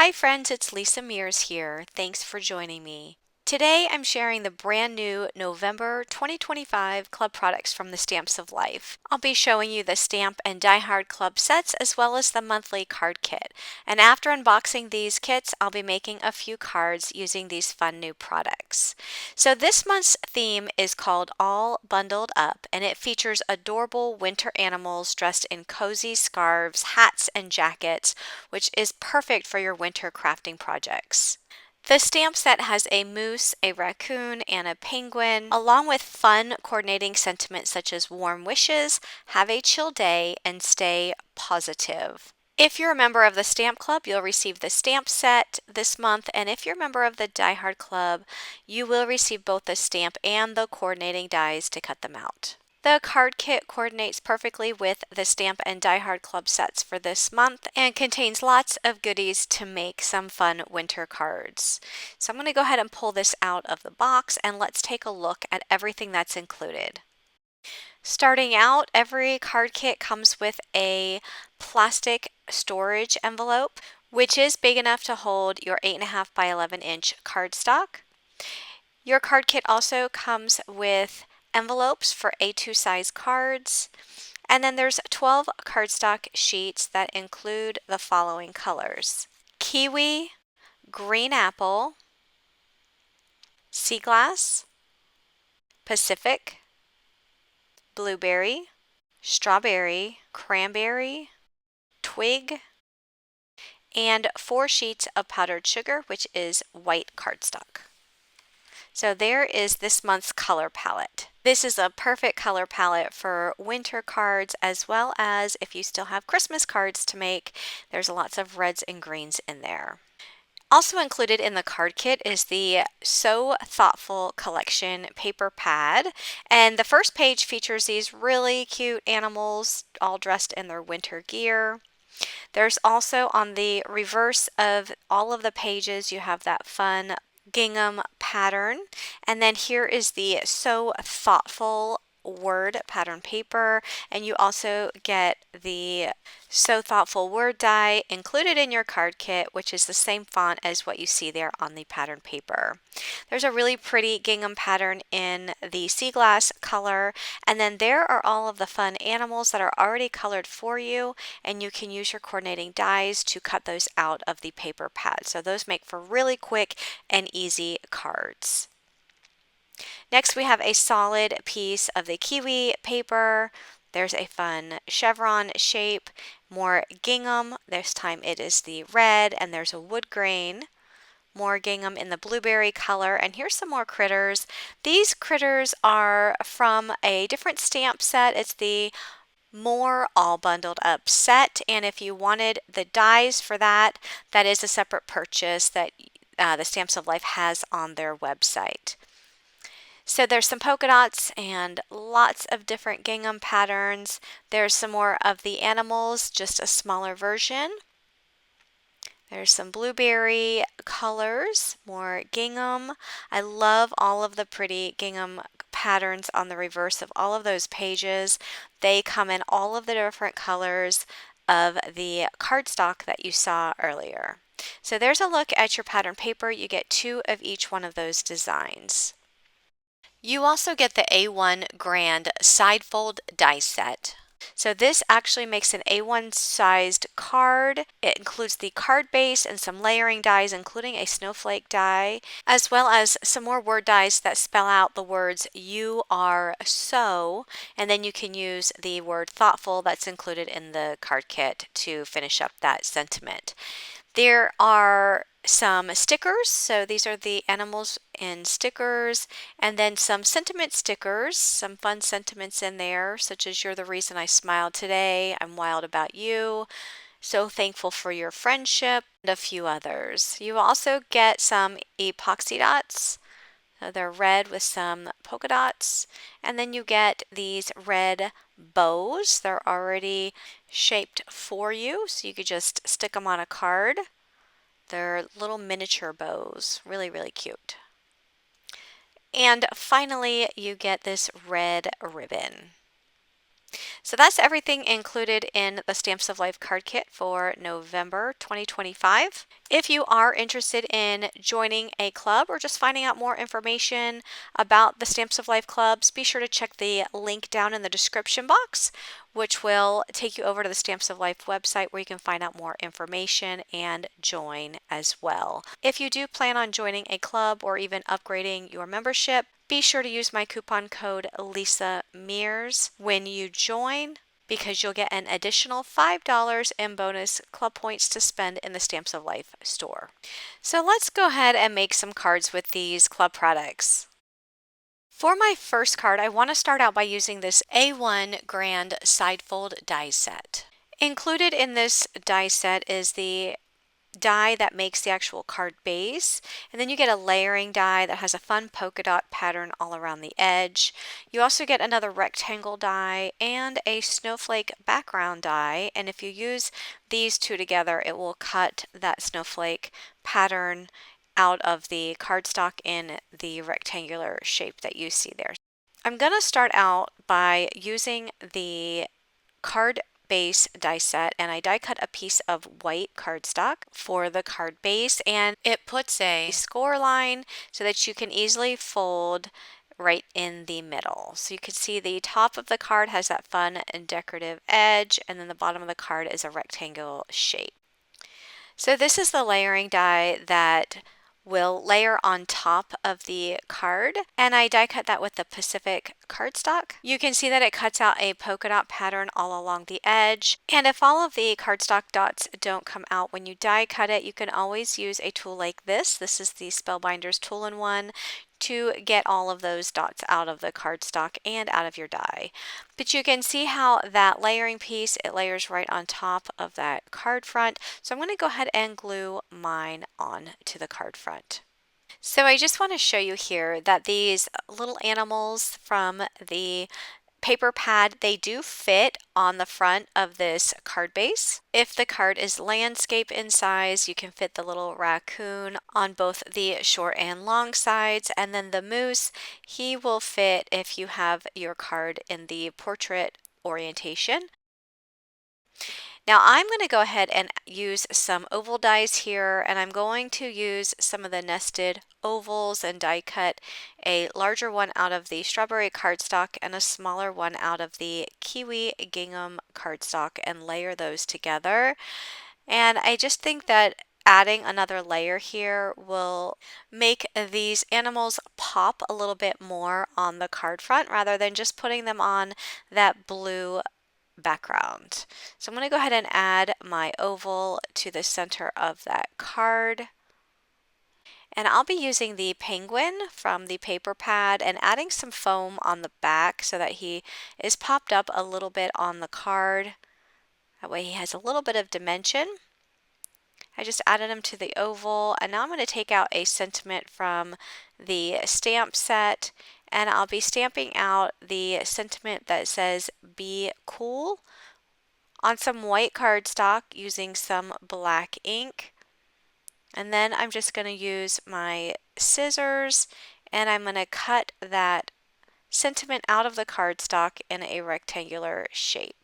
Hi friends, it's Lisa Mears here. Thanks for joining me. Today I'm sharing the brand new November 2025 club products from the Stamps of Life. I'll be showing you the Stamp and Die Hard Club sets as well as the monthly card kit. And after unboxing these kits, I'll be making a few cards using these fun new products. So this month's theme is called All Bundled Up, and it features adorable winter animals dressed in cozy scarves, hats, and jackets, which is perfect for your winter crafting projects. The stamp set has a moose, a raccoon, and a penguin, along with fun coordinating sentiments such as warm wishes, have a chill day, and stay positive. If you're a member of the Stamp Club, you'll receive the stamp set this month, and if you're a member of the Die Hard Club, you will receive both the stamp and the coordinating dies to cut them out. The card kit coordinates perfectly with the Stamp and Die Hard Club sets for this month and contains lots of goodies to make some fun winter cards. So I'm going to go ahead and pull this out of the box and let's take a look at everything that's included. Starting out, every card kit comes with a plastic storage envelope, which is big enough to hold your 8.5 by 11 inch cardstock. Your card kit also comes with envelopes for A2 size cards, and then there's 12 cardstock sheets that include the following colors: kiwi, green apple, sea glass, Pacific, blueberry, strawberry, cranberry, twig, and 4 sheets of powdered sugar, which is white cardstock. So there is this month's color palette. This is a perfect color palette for winter cards, as well as if you still have Christmas cards to make. There's lots of reds and greens in there. Also included in the card kit is the So Thoughtful Collection paper pad, and the first page features these really cute animals all dressed in their winter gear. There's also on the reverse of all of the pages, you have that fun gingham pattern. And then here is the So Thoughtful word pattern paper, and you also get the So Thoughtful word die included in your card kit, which is the same font as what you see there on the pattern paper. There's a really pretty gingham pattern in the sea glass color, and then there are all of the fun animals that are already colored for you, and you can use your coordinating dies to cut those out of the paper pad. So those make for really quick and easy cards. Next, we have a solid piece of the kiwi paper. There's a fun chevron shape, more gingham. This time it is the red, and there's a wood grain. More gingham in the blueberry color, and here's some more critters. These critters are from a different stamp set. It's the More All Bundled Up set, and if you wanted the dies for that, that is a separate purchase that the Stamps of Life has on their website. So there's some polka dots and lots of different gingham patterns. There's some more of the animals, just a smaller version. There's some blueberry colors, more gingham. I love all of the pretty gingham patterns on the reverse of all of those pages. They come in all of the different colors of the cardstock that you saw earlier. So there's a look at your pattern paper. You get 2 of each one of those designs. You also get the A1 Grand Side Fold die set. So this actually makes an A1 sized card. It includes the card base and some layering dies, including a snowflake die, as well as some more word dies that spell out the words "you are so," and then you can use the word thoughtful that's included in the card kit to finish up that sentiment. There are some stickers, so these are the animals in stickers, and then some sentiment stickers, some fun sentiments in there, such as "You're the reason I smiled today," "I'm wild about you," "So thankful for your friendship," and a few others. You also get some epoxy dots. They're red with some polka dots, and then you get these red bows. They're already shaped for you, so you could just stick them on a card. They're little miniature bows, really, really cute. And finally, you get this red ribbon. So that's everything included in the Stamps of Life card kit for November 2025. If you are interested in joining a club or just finding out more information about the Stamps of Life clubs, be sure to check the link down in the description box, which will take you over to the Stamps of Life website where you can find out more information and join as well. If you do plan on joining a club or even upgrading your membership, be sure to use my coupon code Lisa Mears when you join, because you'll get an additional $5 in bonus club points to spend in the Stamps of Life store. So let's go ahead and make some cards with these club products. For my first card, I want to start out by using this A1 Grand Side Fold die set. Included in this die set is the die that makes the actual card base, and then you get a layering die that has a fun polka dot pattern all around the edge. You also get another rectangle die and a snowflake background die, and if you use these two together, it will cut that snowflake pattern out of the cardstock in the rectangular shape that you see there. I'm going to start out by using the card base die set, and I die cut a piece of white cardstock for the card base, and it puts a score line so that you can easily fold right in the middle. So you can see the top of the card has that fun and decorative edge, and then the bottom of the card is a rectangle shape. So this is the layering die that will layer on top of the card, and I die cut that with the Pacific cardstock. You can see that it cuts out a polka dot pattern all along the edge, and if all of the cardstock dots don't come out when you die cut it, you can always use a tool like this. This is the Spellbinders Tool-in-One to get all of those dots out of the cardstock and out of your die. But you can see how that layering piece, it layers right on top of that card front. So I'm going to go ahead and glue mine on to the card front. So I just want to show you here that these little animals from the paper pad, they do fit on the front of this card base. If the card is landscape in size, you can fit the little raccoon on both the short and long sides, and then the moose, he will fit if you have your card in the portrait orientation. Now I'm going to go ahead and use some oval dies here, and I'm going to use some of the nested ovals and die cut a larger one out of the strawberry cardstock and a smaller one out of the kiwi gingham cardstock and layer those together. And I just think that adding another layer here will make these animals pop a little bit more on the card front rather than just putting them on that blue background. So I'm going to go ahead and add my oval to the center of that card. And I'll be using the penguin from the paper pad and adding some foam on the back so that he is popped up a little bit on the card. That way he has a little bit of dimension. I just added him to the oval, and now I'm going to take out a sentiment from the stamp set, and I'll be stamping out the sentiment that says "Be Cool" on some white cardstock using some black ink. And then I'm just going to use my scissors, and I'm going to cut that sentiment out of the cardstock in a rectangular shape.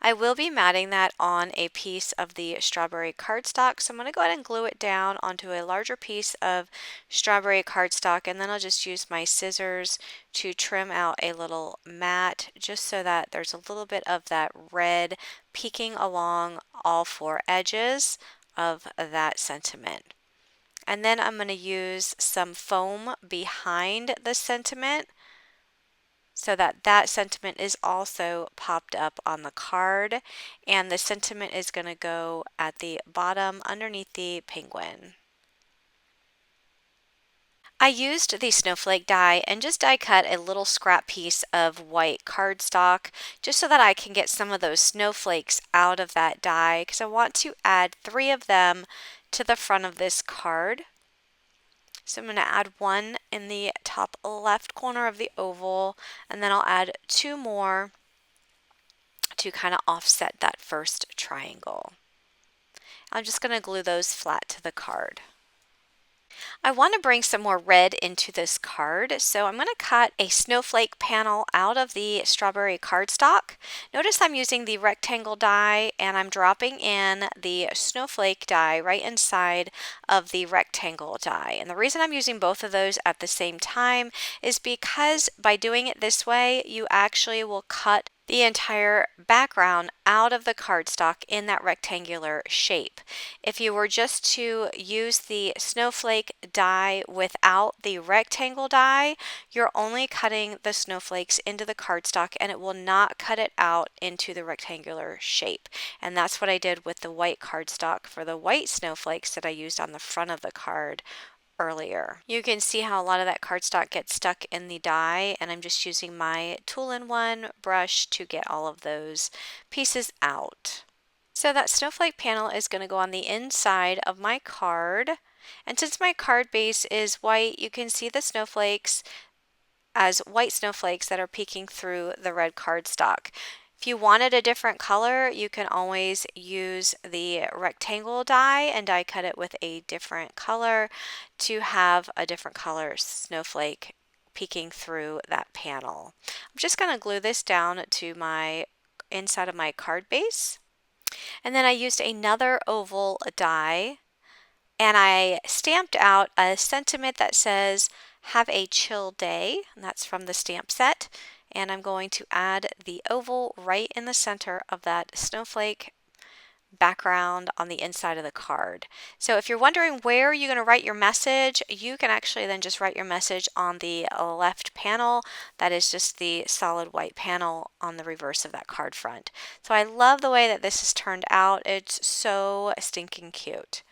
I will be matting that on a piece of the strawberry cardstock, so I'm going to go ahead and glue it down onto a larger piece of strawberry cardstock, and then I'll just use my scissors to trim out a little mat just so that there's a little bit of that red peeking along all four edges of that sentiment. And then I'm going to use some foam behind the sentiment so that that sentiment is also popped up on the card, and the sentiment is going to go at the bottom underneath the penguin. I used the snowflake die and just die cut a little scrap piece of white cardstock just so that I can get some of those snowflakes out of that die, because I want to add 3 of them to the front of this card. So I'm going to add one in the top left corner of the oval, and then I'll add 2 more to kind of offset that first triangle. I'm just going to glue those flat to the card. I want to bring some more red into this card, so I'm going to cut a snowflake panel out of the strawberry cardstock. Notice I'm using the rectangle die and I'm dropping in the snowflake die right inside of the rectangle die. And the reason I'm using both of those at the same time is because by doing it this way, you actually will cut the entire background out of the cardstock in that rectangular shape. If you were just to use the snowflake die without the rectangle die, you're only cutting the snowflakes into the cardstock and it will not cut it out into the rectangular shape. And that's what I did with the white cardstock for the white snowflakes that I used on the front of the card earlier. You can see how a lot of that cardstock gets stuck in the die, and I'm just using my tool-in-one brush to get all of those pieces out. So that snowflake panel is going to go on the inside of my card, and since my card base is white, you can see the snowflakes as white snowflakes that are peeking through the red cardstock. If you wanted a different color, you can always use the rectangle die and die cut it with a different color to have a different color snowflake peeking through that panel. I'm just going to glue this down to my inside of my card base. And then I used another oval die and I stamped out a sentiment that says, "Have a chill day," and that's from the stamp set. And I'm going to add the oval right in the center of that snowflake background on the inside of the card. So if you're wondering where you're going to write your message, you can actually then just write your message on the left panel. That is just the solid white panel on the reverse of that card front. So I love the way that this has turned out. It's so stinking cute.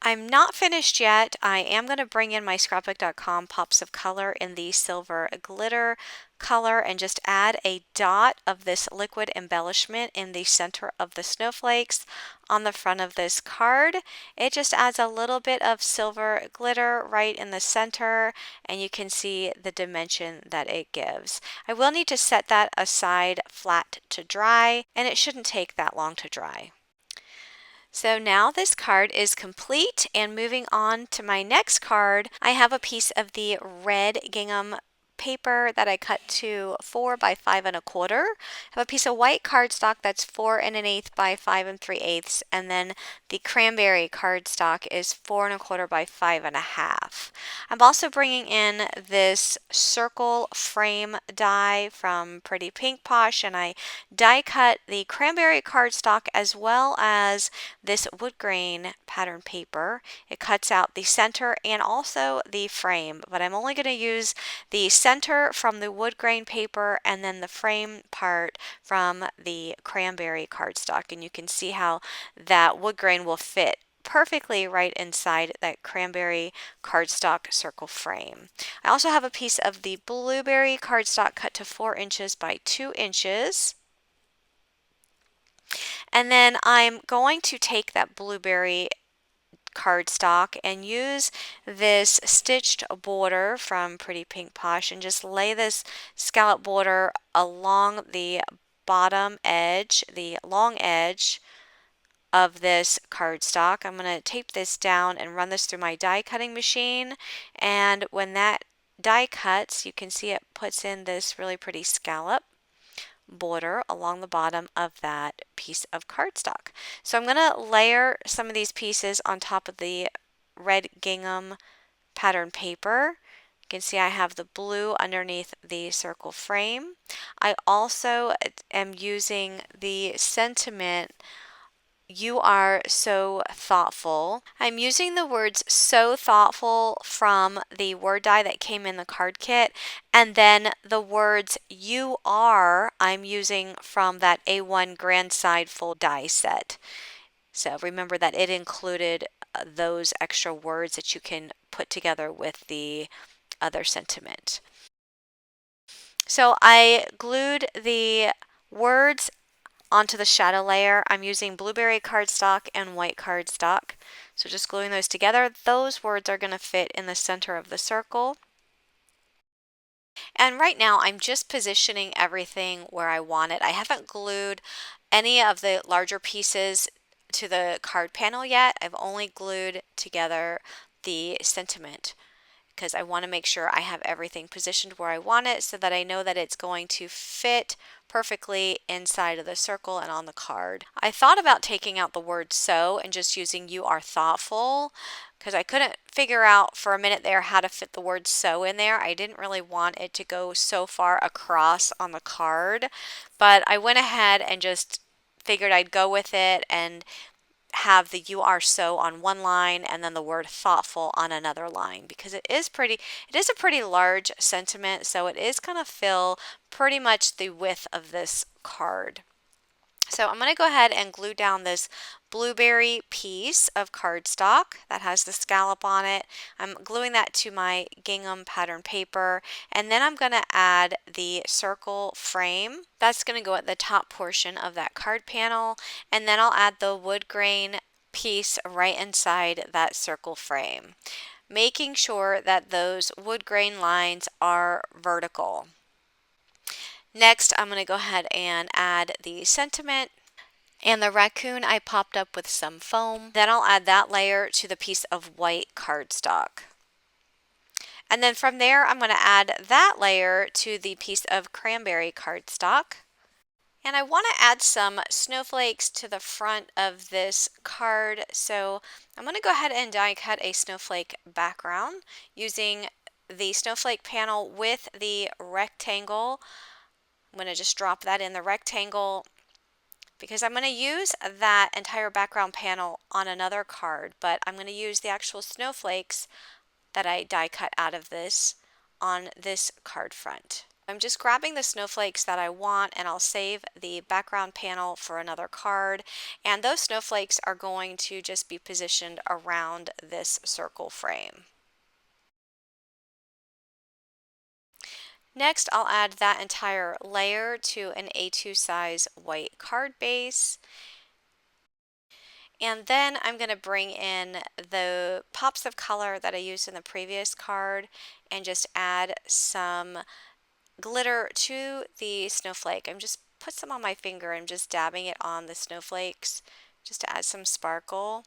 I'm not finished yet. I am going to bring in my scrapbook.com pops of color in the silver glitter color and just add a dot of this liquid embellishment in the center of the snowflakes on the front of this card. It just adds a little bit of silver glitter right in the center, and you can see the dimension that it gives. I will need to set that aside flat to dry, and it shouldn't take that long to dry. So now this card is complete, and moving on to my next card, I have a piece of the red gingham paper that I cut to 4 by 5 1/4. I have a piece of white cardstock that's 4 1/8 by 5 3/8, and then the cranberry cardstock is 4 1/4 by 5 1/2. I'm also bringing in this circle frame die from Pretty Pink Posh, and I die cut the cranberry cardstock as well as this wood grain pattern paper. It cuts out the center and also the frame, but I'm only going to use the center from the wood grain paper and then the frame part from the cranberry cardstock. And you can see how that wood grain will fit perfectly right inside that cranberry cardstock circle frame. I also have a piece of the blueberry cardstock cut to 4 inches by 2 inches. And then I'm going to take that blueberry cardstock and use this stitched border from Pretty Pink Posh and just lay this scallop border along the bottom edge, the long edge of this cardstock. I'm going to tape this down and run this through my die cutting machine, and when that die cuts, you can see it puts in this really pretty scallop border along the bottom of that piece of cardstock. So I'm going to layer some of these pieces on top of the red gingham pattern paper. You can see I have the blue underneath the circle frame. I also am using the sentiment, "You are so thoughtful." I'm using the words "so thoughtful" from the word die that came in the card kit, and then the words "you are" I'm using from that A1 Grand Side Full die set. So remember that it included those extra words that you can put together with the other sentiment. So I glued the words onto the shadow layer. I'm using blueberry cardstock and white cardstock. So just gluing those together, those words are going to fit in the center of the circle. And right now I'm just positioning everything where I want it. I haven't glued any of the larger pieces to the card panel yet. I've only glued together the sentiment, because I want to make sure I have everything positioned where I want it so that I know that it's going to fit perfectly inside of the circle and on the card. I thought about taking out the word so and just using "you are thoughtful," because I couldn't figure out for a minute there how to fit the word "so" in there. I didn't really want it to go so far across on the card, but I went ahead and just figured I'd go with it and have the "you are so" on one line and then the word "thoughtful" on another line, because it is a pretty large sentiment, so it is going to fill pretty much the width of this card. So I'm going to go ahead and glue down this blueberry piece of cardstock that has the scallop on it. I'm gluing that to my gingham pattern paper, and then I'm going to add the circle frame. That's going to go at the top portion of that card panel, and then I'll add the wood grain piece right inside that circle frame, making sure that those wood grain lines are vertical. Next, I'm going to go ahead and add the sentiment. And the raccoon I popped up with some foam. Then I'll add that layer to the piece of white cardstock. And then from there, I'm going to add that layer to the piece of cranberry cardstock. And I want to add some snowflakes to the front of this card. So I'm going to go ahead and die cut a snowflake background using the snowflake panel with the rectangle. I'm going to just drop that in the rectangle, because I'm going to use that entire background panel on another card, but I'm going to use the actual snowflakes that I die cut out of this on this card front. I'm just grabbing the snowflakes that I want, and I'll save the background panel for another card, and those snowflakes are going to just be positioned around this circle frame. Next, I'll add that entire layer to an A2 size white card base. And then I'm going to bring in the pops of color that I used in the previous card and just add some glitter to the snowflake. I'm just put some on my finger and just dabbing it on the snowflakes just to add some sparkle.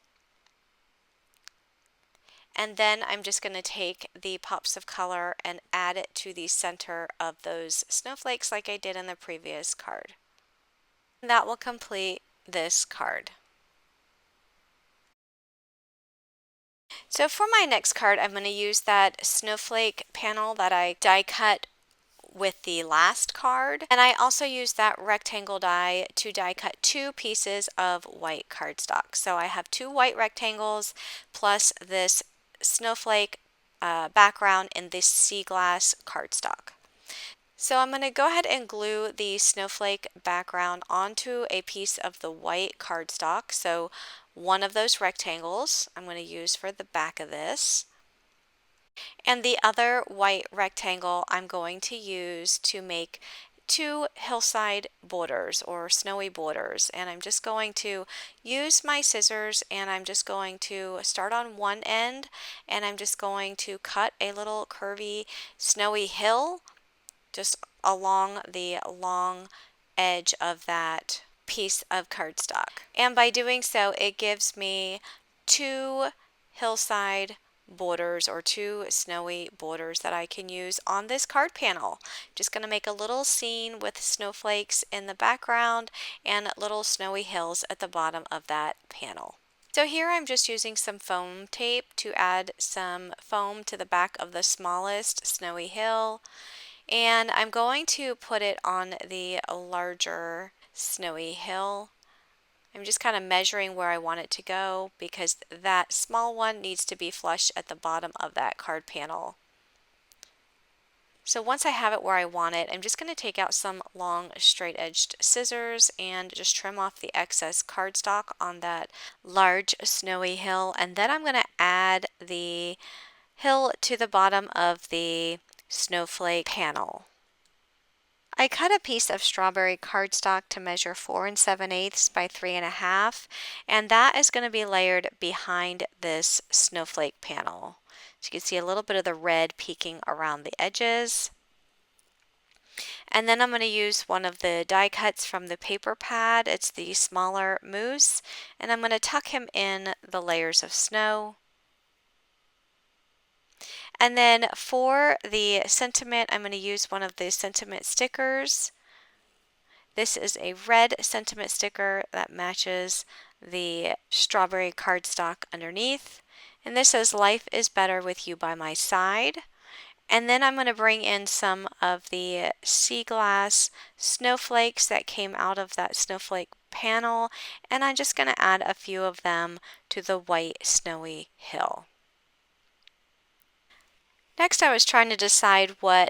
And then I'm just going to take the pops of color and add it to the center of those snowflakes like I did in the previous card. And that will complete this card. So for my next card, I'm going to use that snowflake panel that I die cut with the last card, and I also use that rectangle die to die cut 2 pieces of white cardstock. So I have 2 white rectangles plus this snowflake background in this sea glass cardstock. So I'm going to go ahead and glue the snowflake background onto a piece of the white cardstock. So one of those rectangles I'm going to use for the back of this. And the other white rectangle I'm going to use to make 2 hillside borders or snowy borders. And I'm just going to use my scissors, and I'm just going to start on one end, and I'm just going to cut a little curvy snowy hill just along the long edge of that piece of cardstock. And by doing so, it gives me 2 hillside borders or 2 snowy borders that I can use on this card panel. Just going to make a little scene with snowflakes in the background and little snowy hills at the bottom of that panel. So here I'm just using some foam tape to add some foam to the back of the smallest snowy hill. And I'm going to put it on the larger snowy hill. I'm just kind of measuring where I want it to go because that small one needs to be flush at the bottom of that card panel. So once I have it where I want it, I'm just going to take out some long straight-edged scissors and just trim off the excess cardstock on that large snowy hill. And then I'm going to add the hill to the bottom of the snowflake panel. I cut a piece of strawberry cardstock to measure 4 7/8 by 3 1/2, and that is going to be layered behind this snowflake panel. So you can see a little bit of the red peeking around the edges. And then I'm going to use one of the die cuts from the paper pad. It's the smaller moose, and I'm going to tuck him in the layers of snow. And then for the sentiment, I'm going to use one of the sentiment stickers. This is a red sentiment sticker that matches the strawberry cardstock underneath. And this says, "Life is better with you by my side." And then I'm going to bring in some of the sea glass snowflakes that came out of that snowflake panel, and I'm just going to add a few of them to the white snowy hill. Next, I was trying to decide what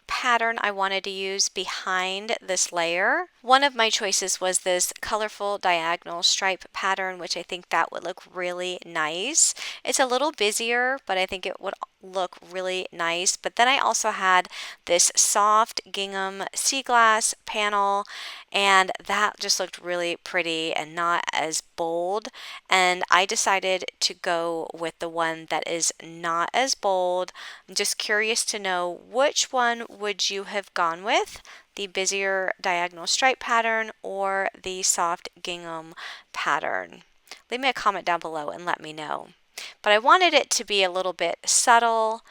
pattern I wanted to use behind this layer. One of my choices was this colorful diagonal stripe pattern, which I think that would look really nice. It's a little busier, but I think it would look really nice. But then I also had this soft gingham sea glass panel, and that just looked really pretty and not as bold. And I decided to go with the one that is not as bold. I'm just curious to know, which one would you have gone with? The busier diagonal stripe pattern or the soft gingham pattern? Leave me a comment down below and let me know. But I wanted it to be a little bit subtle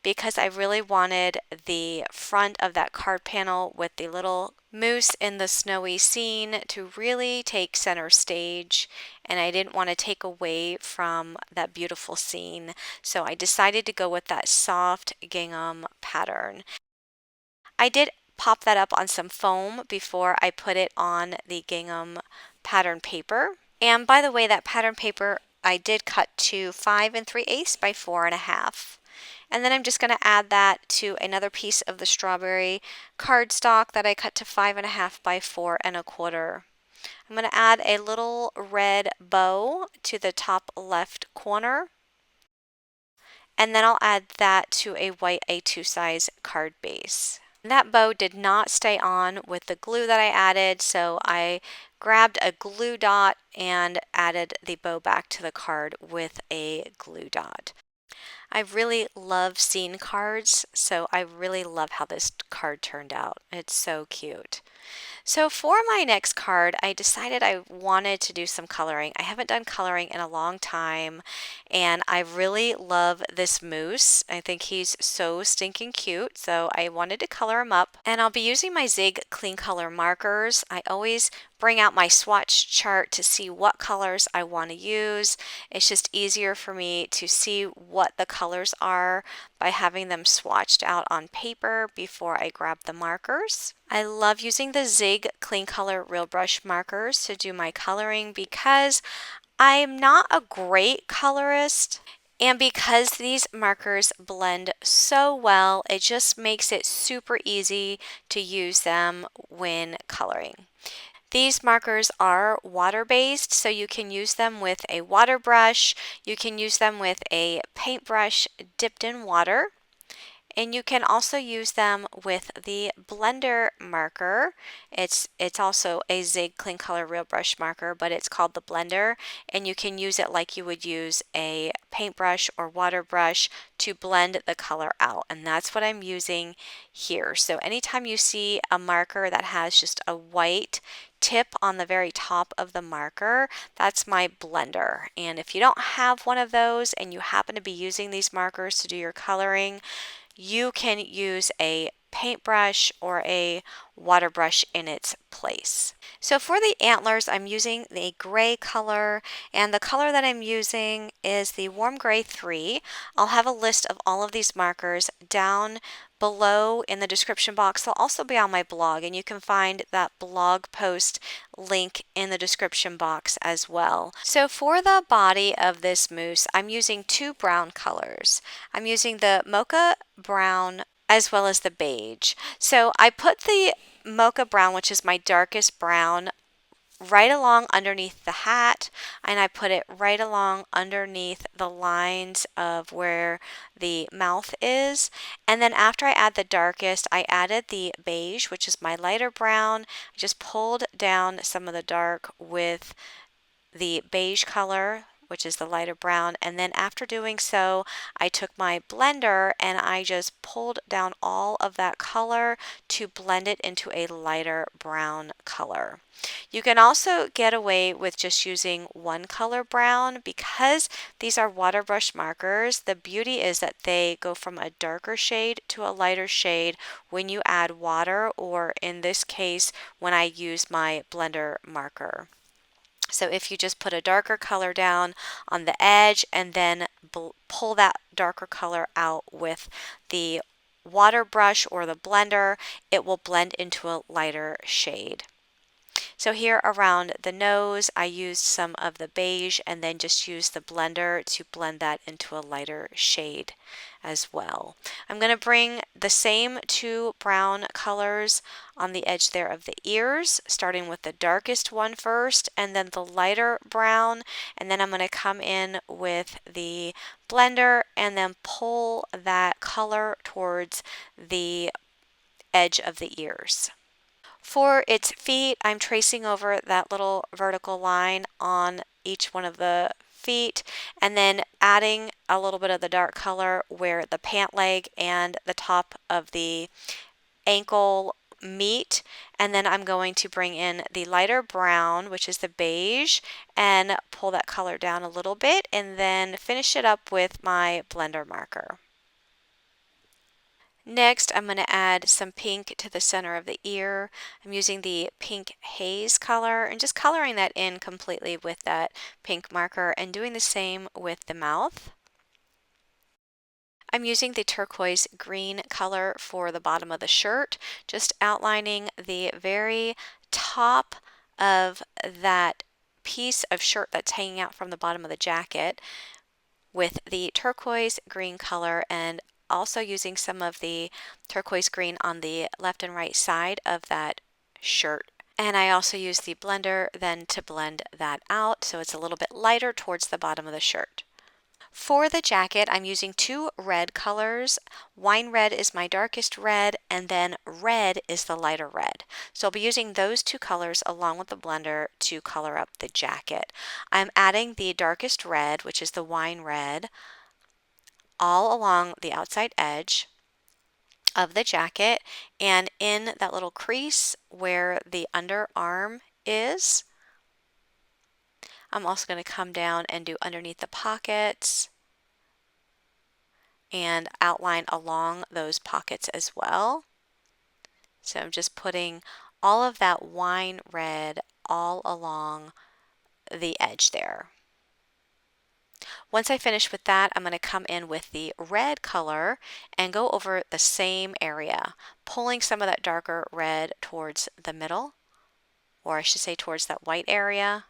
because I really wanted the front of that card panel with the little moose in the snowy scene to really take center stage, and I didn't want to take away from that beautiful scene, so I decided to go with that soft gingham pattern. I did pop that up on some foam before I put it on the gingham pattern paper. And by the way, that pattern paper I did cut to 5 3/8 by 4 1/2. And then I'm just going to add that to another piece of the strawberry cardstock that I cut to 5 1/2 by 4 1/4. I'm going to add a little red bow to the top left corner. And then I'll add that to a white A2 size card base. That bow did not stay on with the glue that I added, so I grabbed a glue dot and added the bow back to the card with a glue dot. I really love scene cards, so I really love how this card turned out. It's so cute. So for my next card, I decided I wanted to do some coloring. I haven't done coloring in a long time, and I really love this moose. I think he's so stinking cute, so I wanted to color him up. And I'll be using my Zig Clean Color markers. I always bring out my swatch chart to see what colors I want to use. It's just easier for me to see what the colors are by having them swatched out on paper before I grab the markers. I love using the Zig Clean Color Real Brush markers to do my coloring because I'm not a great colorist, and because these markers blend so well, it just makes it super easy to use them when coloring. These markers are water-based, so you can use them with a water brush, you can use them with a paintbrush dipped in water, and you can also use them with the blender marker. It's also a Zig Clean Color Real Brush marker, but it's called the blender, and you can use it like you would use a paintbrush or water brush to blend the color out, and that's what I'm using here. So anytime you see a marker that has just a white tip on the very top of the marker, that's my blender. And if you don't have one of those and you happen to be using these markers to do your coloring, you can use a paintbrush or a water brush in its place. So for the antlers, I'm using the gray color, and the color that I'm using is the Warm Gray 3. I'll have a list of all of these markers down below in the description box. They'll also be on my blog, and you can find that blog post link in the description box as well. So for the body of this moose, I'm using two brown colors. I'm using the mocha brown as well as the beige. So I put the mocha brown, which is my darkest brown, right along underneath the hat, and I put it right along underneath the lines of where the mouth is. And then after I add the darkest, I added the beige, which is my lighter brown. I just pulled down some of the dark with the beige color, which is the lighter brown. And then after doing so, I took my blender and I just pulled down all of that color to blend it into a lighter brown color. You can also get away with just using one color brown because these are water brush markers. The beauty is that they go from a darker shade to a lighter shade when you add water, or in this case, when I use my blender marker. So if you just put a darker color down on the edge and then pull that darker color out with the water brush or the blender, it will blend into a lighter shade. So here around the nose, I used some of the beige and then just used the blender to blend that into a lighter shade as well. I'm going to bring the same two brown colors on the edge there of the ears, starting with the darkest one first and then the lighter brown, and then I'm going to come in with the blender and then pull that color towards the edge of the ears. For its feet, I'm tracing over that little vertical line on each one of the feet and then adding a little bit of the dark color where the pant leg and the top of the ankle meet, and then I'm going to bring in the lighter brown, which is the beige, and pull that color down a little bit and then finish it up with my blender marker. Next, I'm going to add some pink to the center of the ear. I'm using the pink haze color and just coloring that in completely with that pink marker and doing the same with the mouth. I'm using the turquoise green color for the bottom of the shirt, just outlining the very top of that piece of shirt that's hanging out from the bottom of the jacket with the turquoise green color, and also using some of the turquoise green on the left and right side of that shirt. And I also use the blender then to blend that out so it's a little bit lighter towards the bottom of the shirt. For the jacket, I'm using two red colors. Wine red is my darkest red, and then red is the lighter red. So I'll be using those two colors along with the blender to color up the jacket. I'm adding the darkest red, which is the wine red, all along the outside edge of the jacket and in that little crease where the underarm is. I'm also going to come down and do underneath the pockets and outline along those pockets as well. So I'm just putting all of that wine red all along the edge there. Once I finish with that, I'm going to come in with the red color and go over the same area, pulling some of that darker red towards the middle, or I should say towards that white area.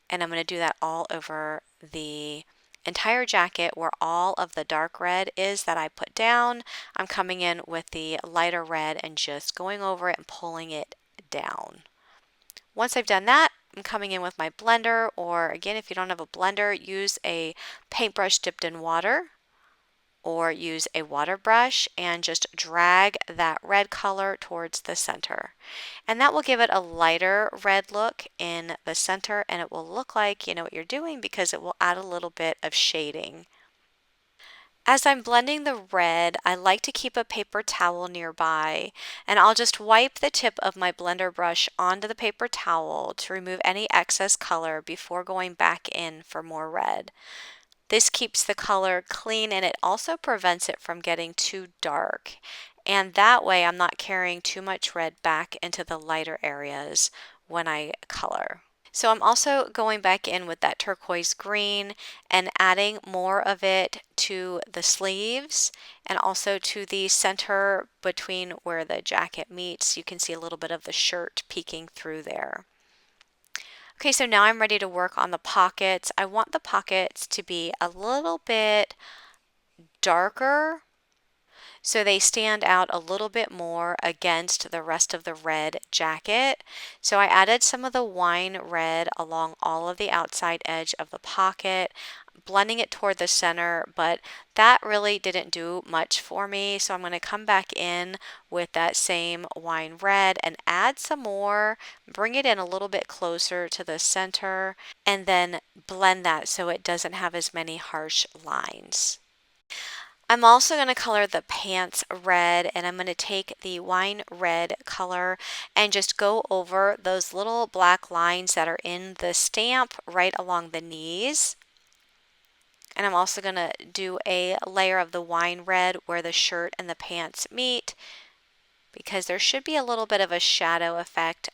And I'm going to do that all over the entire jacket where all of the dark red is that I put down. I'm coming in with the lighter red and just going over it and pulling it down. Once I've done that, I'm coming in with my blender, or again, if you don't have a blender, use a paintbrush dipped in water or use a water brush and just drag that red color towards the center. And that will give it a lighter red look in the center, and it will look like you know what you're doing because it will add a little bit of shading. As I'm blending the red, I like to keep a paper towel nearby, and I'll just wipe the tip of my blender brush onto the paper towel to remove any excess color before going back in for more red. This keeps the color clean and it also prevents it from getting too dark. And that way I'm not carrying too much red back into the lighter areas when I color. So I'm also going back in with that turquoise green and adding more of it to the sleeves and also to the center between where the jacket meets. You can see a little bit of the shirt peeking through there. Okay, so now I'm ready to work on the pockets. I want the pockets to be a little bit darker. so they stand out a little bit more against the rest of the red jacket. So I added some of the wine red along all of the outside edge of the pocket, blending it toward the center, but that really didn't do much for me. So I'm going to come back in with that same wine red and add some more, bring it in a little bit closer to the center, and then blend that so it doesn't have as many harsh lines. I'm also going to color the pants red, and I'm going to take the wine red color and just go over those little black lines that are in the stamp right along the knees. And I'm also going to do a layer of the wine red where the shirt and the pants meet, because there should be a little bit of a shadow effect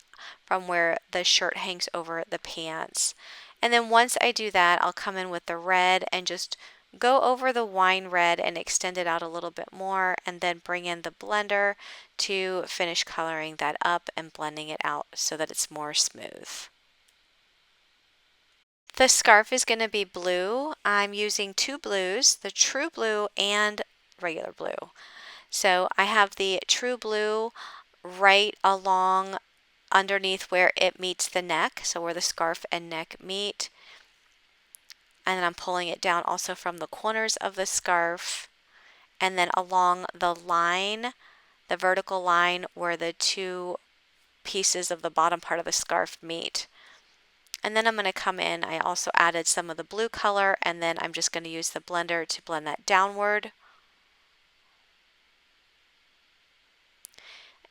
from where the shirt hangs over the pants. And then once I do that, I'll come in with the red and just go over the wine red and extend it out a little bit more, and then bring in the blender to finish coloring that up and blending it out so that it's more smooth. The scarf is going to be blue. I'm using two blues, the true blue and regular blue. So I have the true blue right along underneath where it meets the neck, so where the scarf and neck meet. And then I'm pulling it down also from the corners of the scarf, and then along the line, the vertical line where the two pieces of the bottom part of the scarf meet. And then I'm going to come in, I also added some of the blue color, and then I'm just going to use the blender to blend that downward.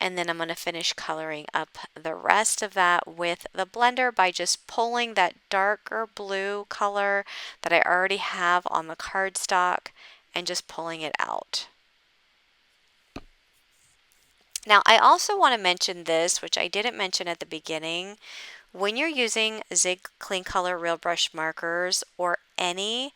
And then I'm going to finish coloring up the rest of that with the blender by just pulling that darker blue color that I already have on the cardstock and just pulling it out. Now I also want to mention this, which I didn't mention at the beginning. When you're using Zig Clean Color Real Brush markers or any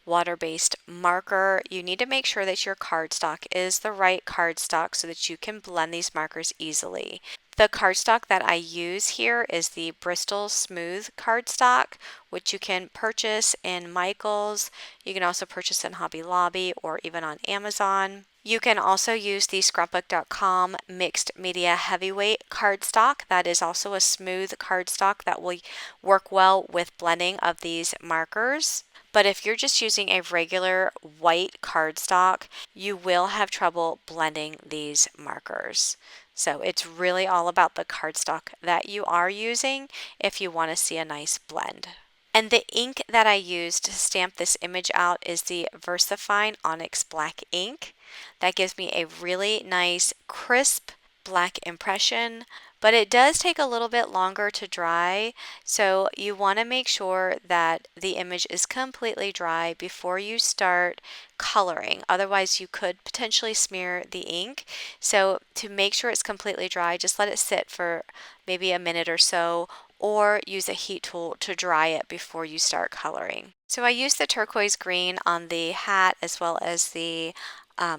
water-based marker, you need to make sure that your cardstock is the right cardstock so that you can blend these markers easily. The cardstock that I use here is the Bristol Smooth cardstock, which you can purchase in Michael's. You can also purchase in Hobby Lobby or even on Amazon. You can also use the scrapbook.com mixed media heavyweight cardstock. That is also a smooth cardstock that will work well with blending of these markers. But if you're just using a regular white cardstock, you will have trouble blending these markers. So it's really all about the cardstock that you are using if you want to see a nice blend. And the ink that I used to stamp this image out is the Versafine Onyx Black ink. That gives me a really nice, crisp black impression, but it does take a little bit longer to dry, so you want to make sure that the image is completely dry before you start coloring. Otherwise, you could potentially smear the ink. So to make sure it's completely dry, just let it sit for maybe a minute or so, or use a heat tool to dry it before you start coloring. So I used the turquoise green on the hat as well as the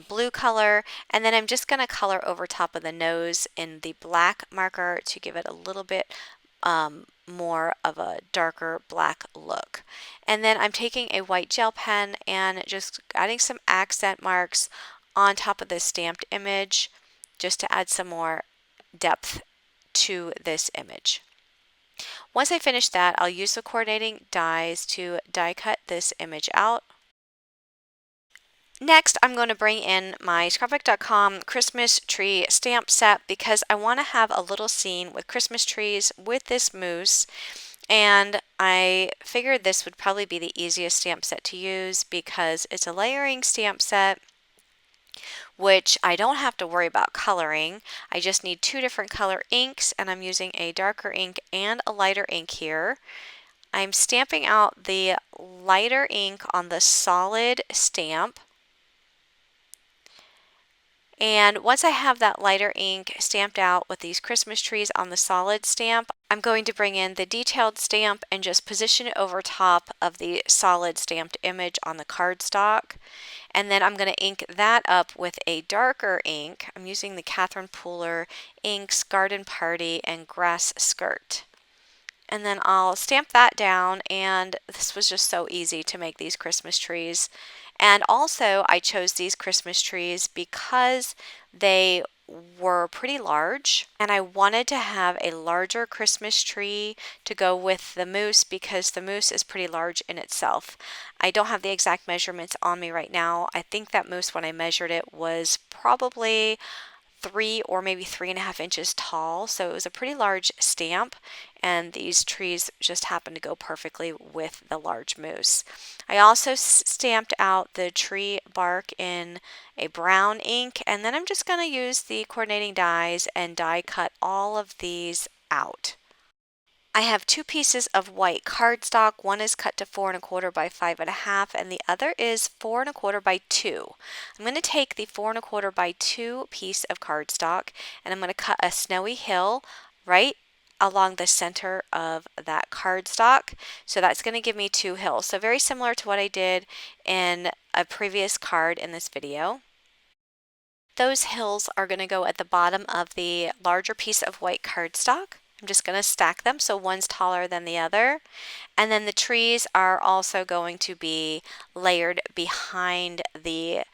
blue color, and then I'm just going to color over top of the nose in the black marker to give it a little bit more of a darker black look. And then I'm taking a white gel pen and just adding some accent marks on top of this stamped image just to add some more depth to this image. Once I finish that, I'll use the coordinating dies to die cut this image out. Next, I'm going to bring in my scrapbook.com Christmas tree stamp set because I want to have a little scene with Christmas trees with this mousse, and I figured this would probably be the easiest stamp set to use because it's a layering stamp set, which I don't have to worry about coloring. I just need two different color inks, and I'm using a darker ink and a lighter ink here. I'm stamping out the lighter ink on the solid stamp. And once I have that lighter ink stamped out with these Christmas trees on the solid stamp, I'm going to bring in the detailed stamp and just position it over top of the solid stamped image on the cardstock. And then I'm going to ink that up with a darker ink. I'm using the Catherine Pooler Inks Garden Party and Grass Skirt. And then I'll stamp that down, and this was just so easy to make these Christmas trees. And also I chose these Christmas trees because they were pretty large, and I wanted to have a larger Christmas tree to go with the moose because the moose is pretty large in itself. I don't have the exact measurements on me right now. I think that moose, when I measured it, was probably 3 or maybe 3.5 inches tall, so it was a pretty large stamp, and these trees just happened to go perfectly with the large moose. I also stamped out the tree bark in a brown ink, and then I'm just going to use the coordinating dies and die cut all of these out. I have two pieces of white cardstock. One is cut to 4 1/4 by 5 1/2, and the other is 4 1/4 by 2. I'm going to take the 4 1/4 by 2 piece of cardstock, and I'm going to cut a snowy hill right along the center of that cardstock. So that's going to give me 2 hills. So very similar to what I did in a previous card in this video. Those hills are going to go at the bottom of the larger piece of white cardstock. I'm just going to stack them so one's taller than the other. And then the trees are also going to be layered behind the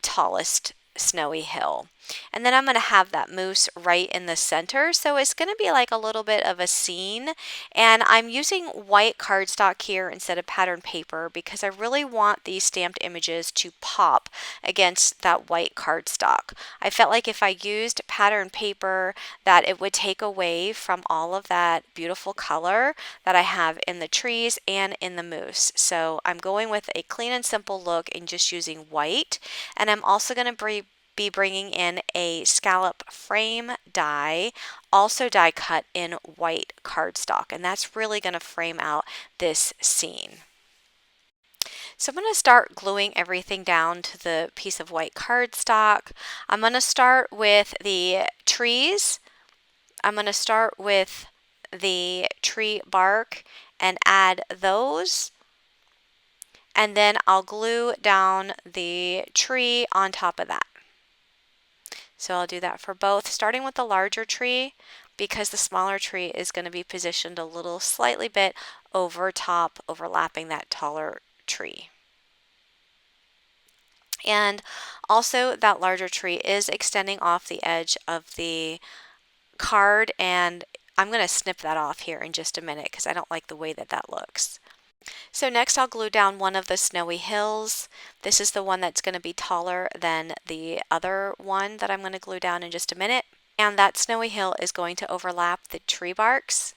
tallest snowy hill. And then I'm going to have that moose right in the center, so it's going to be like a little bit of a scene. And I'm using white cardstock here instead of pattern paper because I really want these stamped images to pop against that white cardstock. I felt like if I used pattern paper that it would take away from all of that beautiful color that I have in the trees and in the moose. So I'm going with a clean and simple look and just using white. And I'm also going to be bringing in a scallop frame die, also die cut in white cardstock, and that's really going to frame out this scene. So I'm going to start gluing everything down to the piece of white cardstock. I'm going to start with the trees. I'm going to start with the tree bark and add those. And then I'll glue down the tree on top of that. So I'll do that for both, starting with the larger tree because the smaller tree is going to be positioned a little slightly bit over top, overlapping that taller tree. And also that larger tree is extending off the edge of the card, and I'm going to snip that off here in just a minute because I don't like the way that that looks. So next I'll glue down one of the snowy hills. This is the one that's going to be taller than the other one that I'm going to glue down in just a minute. And that snowy hill is going to overlap the tree barks.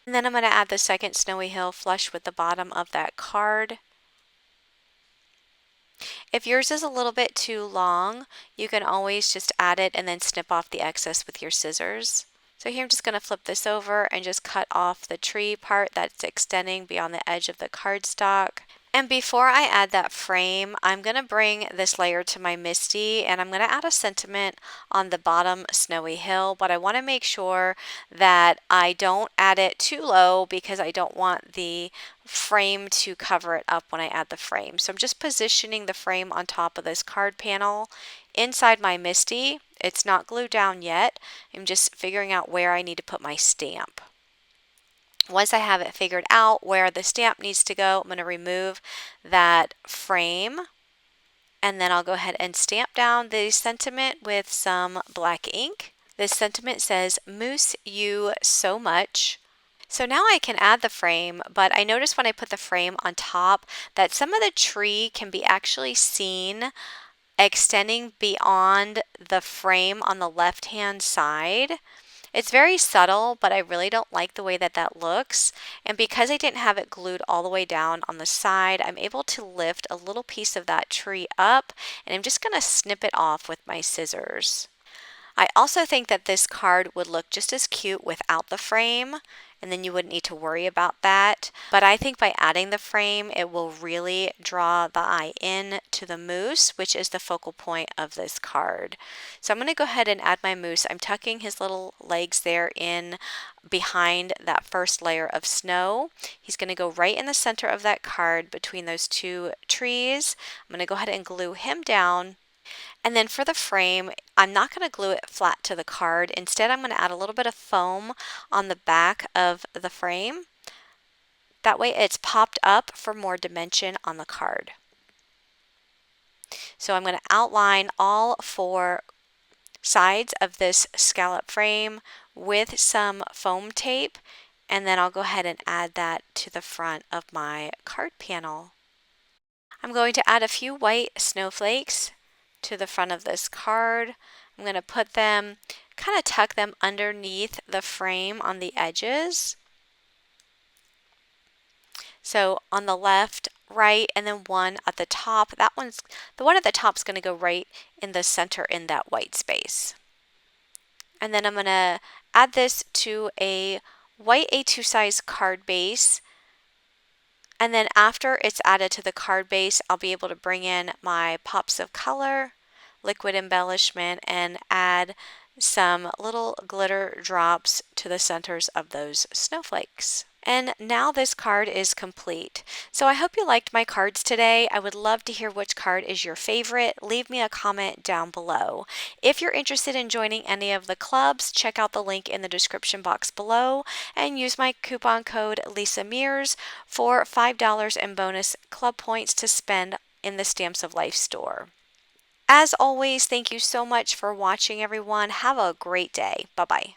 And then I'm going to add the second snowy hill flush with the bottom of that card. If yours is a little bit too long, you can always just add it and then snip off the excess with your scissors. So here I'm just going to flip this over and just cut off the tree part that's extending beyond the edge of the cardstock. And before I add that frame, I'm going to bring this layer to my MISTI, and I'm going to add a sentiment on the bottom snowy hill, but I want to make sure that I don't add it too low because I don't want the frame to cover it up when I add the frame. So I'm just positioning the frame on top of this card panel inside my MISTI. It's not glued down yet. I'm just figuring out where I need to put my stamp. Once I have it figured out where the stamp needs to go, I'm going to remove that frame, and then I'll go ahead and stamp down the sentiment with some black ink. This sentiment says, "Moose you so much." So now I can add the frame, but I noticed when I put the frame on top that some of the tree can be actually seen extending beyond the frame on the left-hand side. It's very subtle, but I really don't like the way that that looks. And because I didn't have it glued all the way down on the side, I'm able to lift a little piece of that tree up, and I'm just going to snip it off with my scissors. I also think that this card would look just as cute without the frame, and then you wouldn't need to worry about that. But I think by adding the frame, it will really draw the eye in to the moose, which is the focal point of this card. So I'm going to go ahead and add my moose. I'm tucking his little legs there in behind that first layer of snow. He's going to go right in the center of that card between those two trees. I'm going to go ahead and glue him down. And then for the frame, I'm not going to glue it flat to the card. Instead, I'm going to add a little bit of foam on the back of the frame. That way it's popped up for more dimension on the card. So I'm going to outline all 4 sides of this scallop frame with some foam tape, and then I'll go ahead and add that to the front of my card panel. I'm going to add a few white snowflakes to the front of this card. I'm going to put them, kind of tuck them underneath the frame on the edges. So on the left, right, and then one at the top. The one at the top is going to go right in the center in that white space. And then I'm going to add this to a white A2 size card base. And then after it's added to the card base, I'll be able to bring in my pops of color, liquid embellishment, and add some little glitter drops to the centers of those snowflakes. And now this card is complete. So I hope you liked my cards today. I would love to hear which card is your favorite. Leave me a comment down below. If you're interested in joining any of the clubs, check out the link in the description box below and use my coupon code Lisa Mears for $5 in bonus club points to spend in the Stamps of Life store. As always, thank you so much for watching, everyone. Have a great day. Bye-bye.